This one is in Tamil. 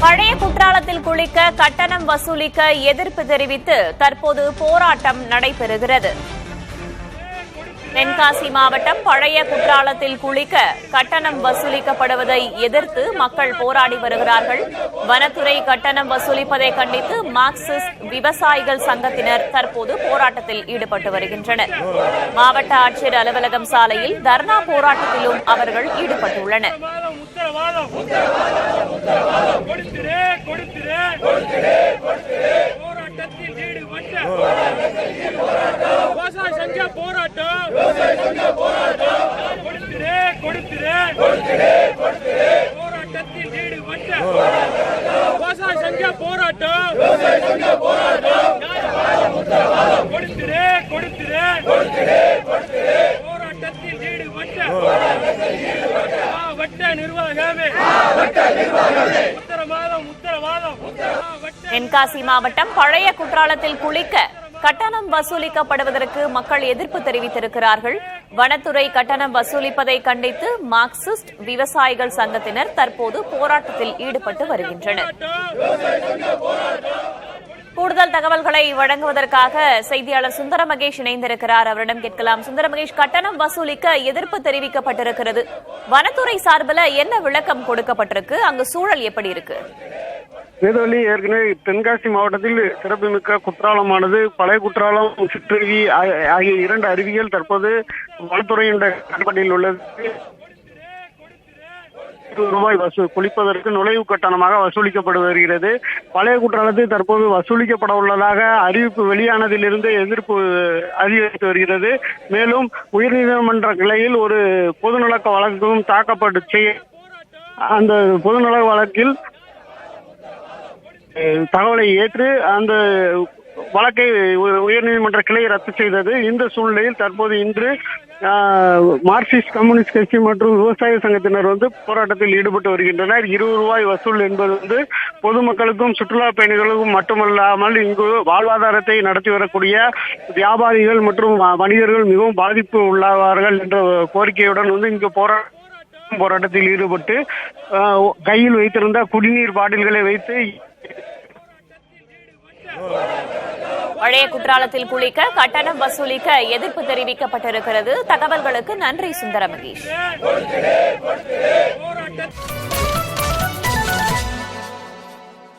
பழைய குற்றாலத்தில் குளிக்க கட்டணம் வசூலிக்க எதிர்ப்பு தெரிவித்து தற்போது போராட்டம் நடைபெறுகிறது. தென்காசி மாவட்டம் பழைய குற்றாலத்தில் குளிக்க கட்டணம் வசூலிக்கப்படுவதை எதிர்த்து மக்கள் போராடி வருகிறார்கள். வனத்துறை கட்டணம் வசூலிப்பதை கண்டித்து மார்க்சிஸ்ட் விவசாயிகள் சங்கத்தினர் தற்போது போராட்டத்தில் ஈடுபட்டு வருகின்றனர். மாவட்ட ஆட்சியர் அலுவலகம் சாலையில் தர்ணா போராட்டத்திலும் அவர்கள் ஈடுபட்டுள்ளனர். தென்காசி மாவட்டம் பழைய குற்றாலத்தில் குளிக்க கட்டணம் வசூலிக்கப்படுவதற்கு மக்கள் எதிர்ப்பு தெரிவித்திருக்கிறார்கள். வனத்துறை கட்டணம் வசூலிப்பதை கண்டித்து மார்க்சிஸ்ட் விவசாயிகள் சங்கத்தினர் தற்போது போராட்டத்தில் ஈடுபட்டு வருகின்றனர். கூடுதல் தகவல்களை வழங்குவதற்காக செய்தியாளர் சுந்தர மகேஷ் இணைந்திருக்கிறார். அவரிடம் கேட்கலாம். சுந்தர மகேஷ், கட்டணம் வசூலிக்க எதிர்ப்பு தெரிவிக்கப்பட்டிருக்கிறது. வனத்துறை சார்பில் என்ன விளக்கம் கொடுக்கப்பட்டிருக்கு? அங்கு சூழல் எப்படி இருக்கு? வேதவழி, ஏற்கனவே தென்காசி மாவட்டத்தில் சிறப்புமிக்க குற்றாலமானது பழைய குற்றாலம், சிற்றருவி ஆகிய இரண்டு அருவிகள் தற்போது வனத்துறையின் கட்டுப்பாட்டில் உள்ளது. ரூபாய் குளிப்பதற்கு நுழைவு கட்டணமாக வசூலிக்கப்பட்டு வருகிறது. பழைய குற்றாலத்தில் தற்போது வசூலிக்கப்பட உள்ளதாக அறிவிப்பு வெளியானதிலிருந்து எதிர்ப்பு அதிகரித்து வருகிறது. மேலும் உயர்நீதிமன்ற கிளையில் ஒரு பொதுநல வழக்கும் தாக்கப்பட்டு அந்த பொதுநல வழக்கில் தகவலை ஏற்று அந்த வழக்கை உயர்நீதிமன்ற கிளை ரத்து செய்தது. இந்த சூழ்நிலையில் தற்போது இன்று மார்க்சிஸ்ட் கம்யூனிஸ்ட் கட்சி மற்றும் விவசாய சங்கத்தினர் போராட்டத்தில் ஈடுபட்டு வருகின்றனர். ரூபாய் வசூல் என்பது பொதுமக்களுக்கும் சுற்றுலா பயணிகளுக்கும் மட்டுமல்லாமல் இங்கு வாழ்வாதாரத்தை நடத்தி வரக்கூடிய வியாபாரிகள் மற்றும் வணிகர்கள் மிகவும் பாதிப்பு உள்ளாவார்கள் என்ற கோரிக்கையுடன் இங்கு போராட்டத்தில் ஈடுபட்டு கையில் வைத்திருந்த குடிநீர் பாட்டில்களை வைத்து பழைய குற்றாலத்தில் குளிக்க கட்டணம் வசூலிக்க எதிர்ப்பு தெரிவிக்கப்பட்டிருக்கிறது. தகவல்களுக்கு நன்றி சுந்தர மகேஷ்.